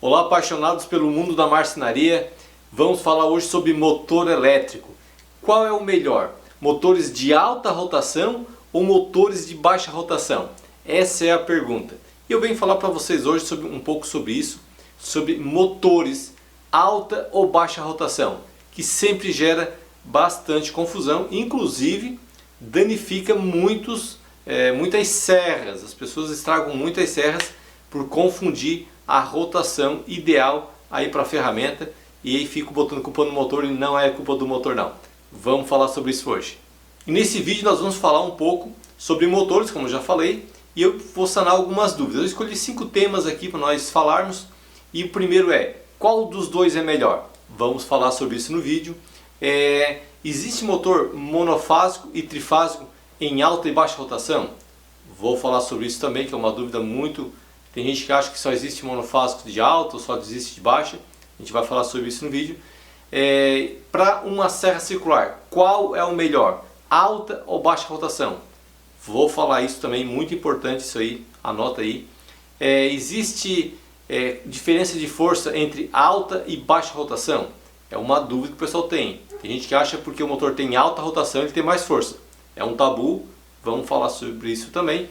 Olá, apaixonados pelo mundo da marcenaria. Vamos falar hoje sobre motor elétrico. Qual é o melhor? Motores de alta rotação ou motores de baixa rotação? Essa é a pergunta. E eu venho falar para vocês hoje um pouco sobre isso, sobre motores alta ou baixa rotação, que sempre gera bastante confusão, inclusive danifica muitas serras. As pessoas estragam muitas serras por confundir a rotação ideal aí para a ferramenta, e aí fico botando culpa no motor e não é culpa do motor não. Vamos falar sobre isso hoje. E nesse vídeo nós vamos falar um pouco sobre motores, como eu já falei, e eu vou sanar algumas dúvidas. Eu escolhi 5 temas aqui para nós falarmos, e o primeiro é: qual dos dois é melhor? Vamos falar sobre isso no vídeo. Existe motor monofásico e trifásico em alta e baixa rotação? Vou falar sobre isso também, que é uma dúvida muito... Tem gente que acha que só existe monofásico de alta ou só existe de baixa. A gente vai falar sobre isso no vídeo. Para uma serra circular, qual é o melhor? Alta ou baixa rotação? Vou falar isso também, muito importante isso aí, anota aí. Existe diferença de força entre alta e baixa rotação? É uma dúvida que o pessoal tem. Tem gente que acha que porque o motor tem alta rotação ele tem mais força. É um tabu, vamos falar sobre isso também.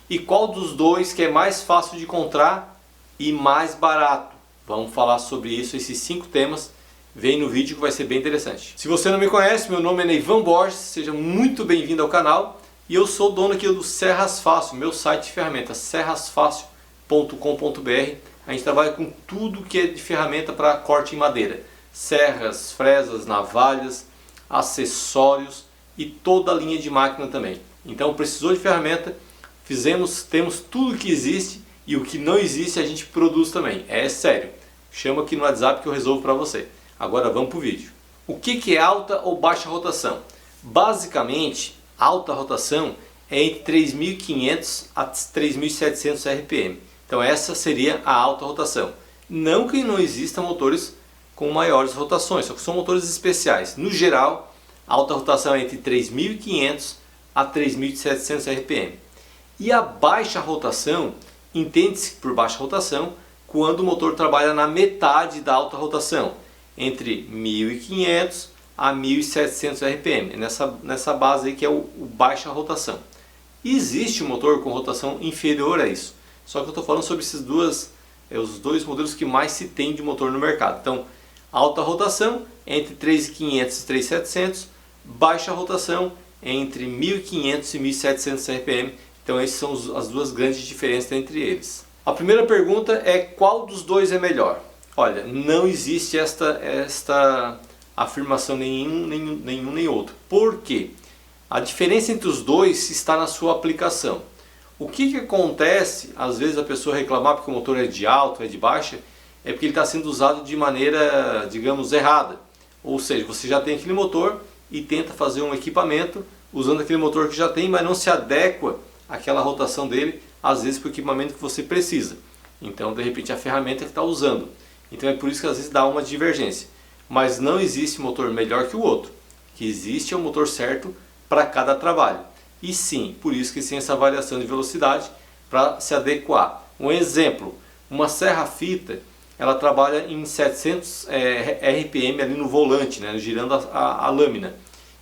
E qual dos dois que é mais fácil de encontrar e mais barato? Vamos falar sobre isso, esses 5 temas. Vem no vídeo que vai ser bem interessante. Se você não me conhece, meu nome é Neivan Borges, seja muito bem-vindo ao canal. E eu sou dono aqui do Serras Fácil, meu site de ferramentas, serrasfácil.com.br. A gente trabalha com tudo que é de ferramenta para corte em madeira. Serras, fresas, navalhas, acessórios e toda a linha de máquina também. Então precisou de ferramenta, temos tudo que existe, e o que não existe a gente produz também. É sério. Chama aqui no WhatsApp que eu resolvo para você. Agora vamos para o vídeo. O que é alta ou baixa rotação? Basicamente, alta rotação é entre 3.500 a 3.700 RPM. Então essa seria a alta rotação. Não que não exista motores com maiores rotações, só que são motores especiais. No geral, a alta rotação é entre 3.500 a 3.700 RPM. E a baixa rotação, entende-se por baixa rotação quando o motor trabalha na metade da alta rotação, entre 1.500 a 1.700 RPM. É nessa base aí que é o baixa rotação. E existe um motor com rotação inferior a isso. Só que eu estou falando sobre os dois modelos que mais se tem de motor no mercado. Então, alta rotação entre 3.500 e 3.700, baixa rotação entre 1.500 e 1.700 RPM. Então essas são as duas grandes diferenças entre eles. A primeira pergunta é: qual dos dois é melhor? Olha, não existe esta afirmação nenhum nem outro. Por quê? A diferença entre os dois está na sua aplicação. O que acontece, às vezes a pessoa reclamar porque o motor é de alta, é de baixa, é porque ele está sendo usado de maneira, digamos, errada. Ou seja, você já tem aquele motor e tenta fazer um equipamento usando aquele motor que já tem, mas não se adequa àquela rotação dele, às vezes para o equipamento que você precisa. Então, de repente, a ferramenta que está usando. Então é por isso que às vezes dá uma divergência. Mas não existe motor melhor que o outro. O que existe é um motor certo para cada trabalho. E sim, por isso que tem essa variação de velocidade para se adequar. Um exemplo, uma serra-fita, ela trabalha em 700 RPM ali no volante, né, girando a lâmina.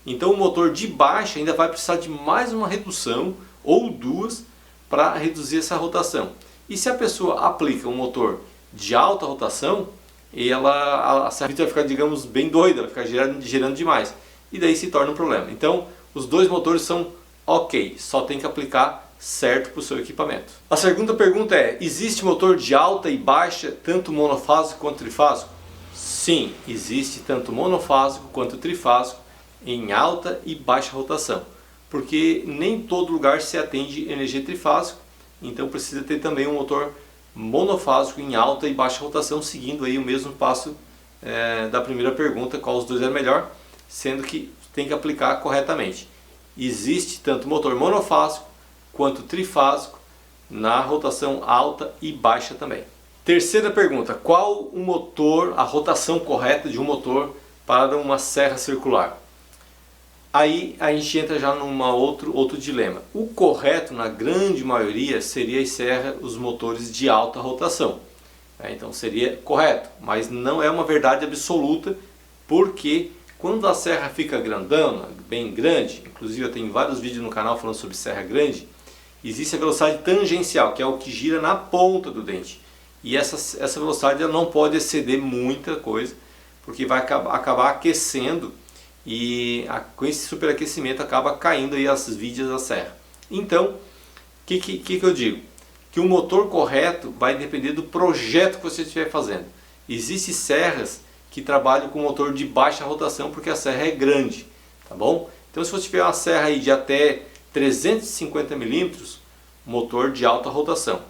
Então o motor de baixa ainda vai precisar de mais uma redução ou duas para reduzir essa rotação. E se a pessoa aplica um motor de alta rotação, a serra-fita vai ficar, digamos, bem doida, vai ficar girando demais. E daí se torna um problema. Então os dois motores são ok, só tem que aplicar certo para o seu equipamento. A segunda pergunta é: existe motor de alta e baixa, tanto monofásico quanto trifásico? Sim, existe tanto monofásico quanto trifásico em alta e baixa rotação, porque nem todo lugar se atende energia trifásico, então precisa ter também um motor monofásico em alta e baixa rotação, seguindo aí o mesmo passo da primeira pergunta, qual os dois é melhor, sendo que tem que aplicar corretamente. Existe tanto motor monofásico quanto trifásico na rotação alta e baixa também. Terceira pergunta: qual o motor, a rotação correta de um motor para uma serra circular? Aí a gente entra já num outro dilema. O correto, na grande maioria, seria os motores de alta rotação. Então seria correto, mas não é uma verdade absoluta, porque quando a serra fica grandona, bem grande, inclusive eu tenho vários vídeos no canal falando sobre serra grande, existe a velocidade tangencial, que é o que gira na ponta do dente. E essa velocidade ela não pode exceder muita coisa, porque vai acabar aquecendo e com esse superaquecimento acaba caindo aí as vidas da serra. Então, o que eu digo? Que o motor correto vai depender do projeto que você estiver fazendo. Existem serras que trabalham com motor de baixa rotação porque a serra é grande, tá bom? Então se você tiver uma serra aí de até 350 milímetros, motor de alta rotação.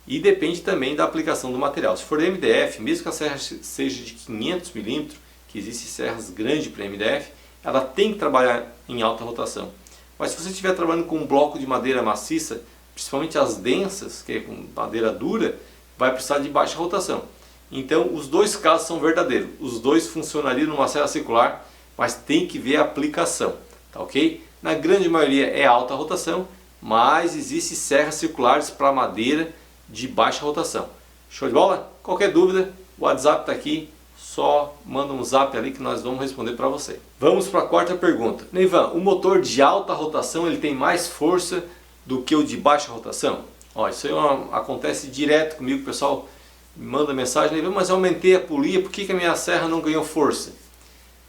E depende também da aplicação do material. Se for MDF, mesmo que a serra seja de 500 milímetros, que existem serras grandes para MDF, ela tem que trabalhar em alta rotação. Mas se você estiver trabalhando com um bloco de madeira maciça, principalmente as densas, que é com madeira dura, vai precisar de baixa rotação. Então os dois casos são verdadeiros. Os dois funcionariam numa serra circular, mas tem que ver a aplicação, tá ok? Na grande maioria é alta rotação, mas existem serras circulares para madeira de baixa rotação. Show de bola? Qualquer dúvida, o WhatsApp está aqui, só manda um zap ali que nós vamos responder para você. Vamos para a quarta pergunta. Neivan, o motor de alta rotação ele tem mais força do que o de baixa rotação? Ó, isso aí acontece direto comigo, o pessoal me manda mensagem, Neivan, mas eu aumentei a polia, por que a minha serra não ganhou força?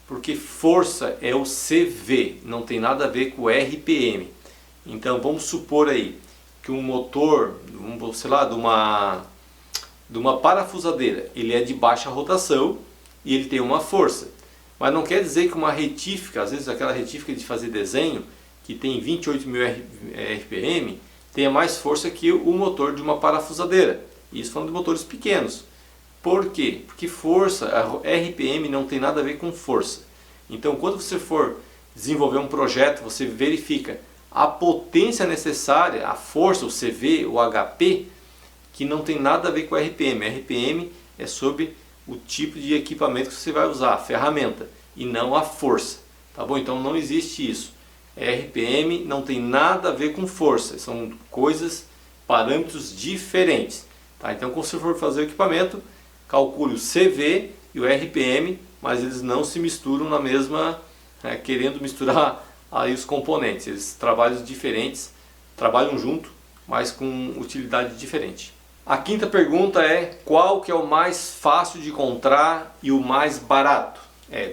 Porque força é o CV, não tem nada a ver com o RPM. Então vamos supor aí que um motor, sei lá, de uma parafusadeira, ele é de baixa rotação e ele tem uma força. Mas não quer dizer que uma retífica, às vezes aquela retífica de fazer desenho, que tem 28.000 RPM, tenha mais força que o motor de uma parafusadeira. Isso falando de motores pequenos. Por quê? Porque força, a RPM não tem nada a ver com força. Então quando você for desenvolver um projeto, você verifica a potência necessária, a força, o CV, o HP, que não tem nada a ver com RPM. RPM é sobre o tipo de equipamento que você vai usar, a ferramenta, e não a força. Tá bom? Então não existe isso. RPM não tem nada a ver com força, são coisas, parâmetros diferentes. Tá? Então quando você for fazer o equipamento, calcule o CV e o RPM, mas eles não se misturam na mesma, querendo misturar aí os componentes. Eles trabalham diferentes, trabalham junto, mas com utilidade diferente. A quinta pergunta é: qual que é o mais fácil de encontrar e o mais barato?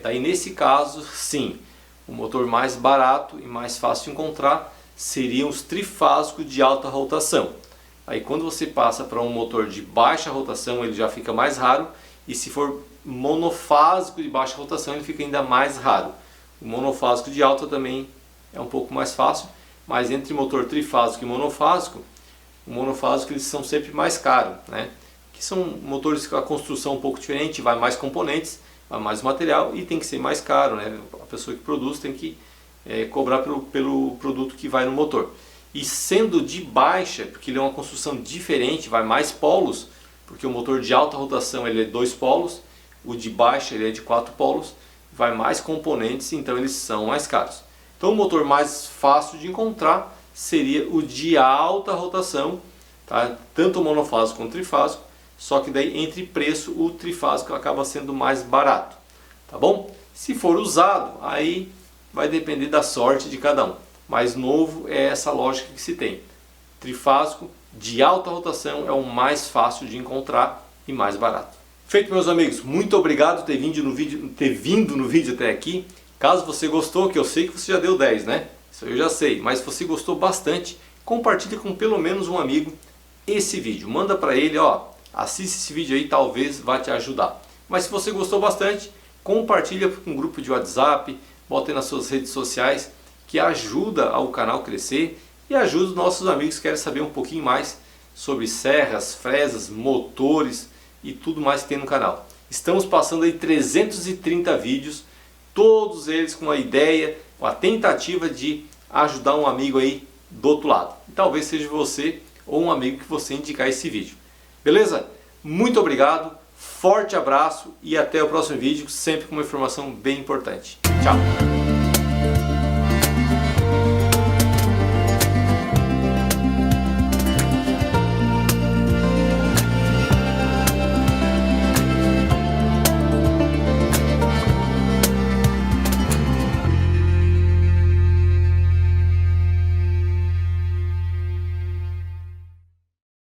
Daí nesse caso, sim, o motor mais barato e mais fácil de encontrar seriam os trifásicos de alta rotação. Aí quando você passa para um motor de baixa rotação, ele já fica mais raro, e se for monofásico de baixa rotação, ele fica ainda mais raro. O monofásico de alta também é um pouco mais fácil, mas entre motor trifásico e monofásico, o monofásico eles são sempre mais caros, né? Que são motores com a construção um pouco diferente, vai mais componentes, vai mais material e tem que ser mais caro, né? A pessoa que produz tem que cobrar pelo produto que vai no motor. E sendo de baixa, porque ele é uma construção diferente, vai mais polos, porque o motor de alta rotação ele é 2 polos, o de baixa ele é de 4 polos, vai mais componentes, então eles são mais caros. Então o motor mais fácil de encontrar seria o de alta rotação, tá? Tanto monofásico quanto trifásico, só que daí entre preço o trifásico acaba sendo mais barato, tá bom? Se for usado, aí vai depender da sorte de cada um, mas novo é essa lógica que se tem. Trifásico de alta rotação é o mais fácil de encontrar e mais barato. Feito, meus amigos, muito obrigado por ter vindo no vídeo até aqui. Caso você gostou, que eu sei que você já deu 10, né? Isso eu já sei, mas se você gostou bastante, compartilhe com pelo menos um amigo esse vídeo. Manda para ele, ó, assiste esse vídeo aí, talvez vá te ajudar. Mas se você gostou bastante, compartilha com um grupo de WhatsApp, bota aí nas suas redes sociais, que ajuda o canal a crescer e ajuda os nossos amigos que querem saber um pouquinho mais sobre serras, fresas, motores e tudo mais que tem no canal. Estamos passando aí 330 vídeos, todos eles com a ideia, com a tentativa de ajudar um amigo aí do outro lado. E talvez seja você ou um amigo que você indicar esse vídeo. Beleza? Muito obrigado, forte abraço e até o próximo vídeo, sempre com uma informação bem importante. Tchau!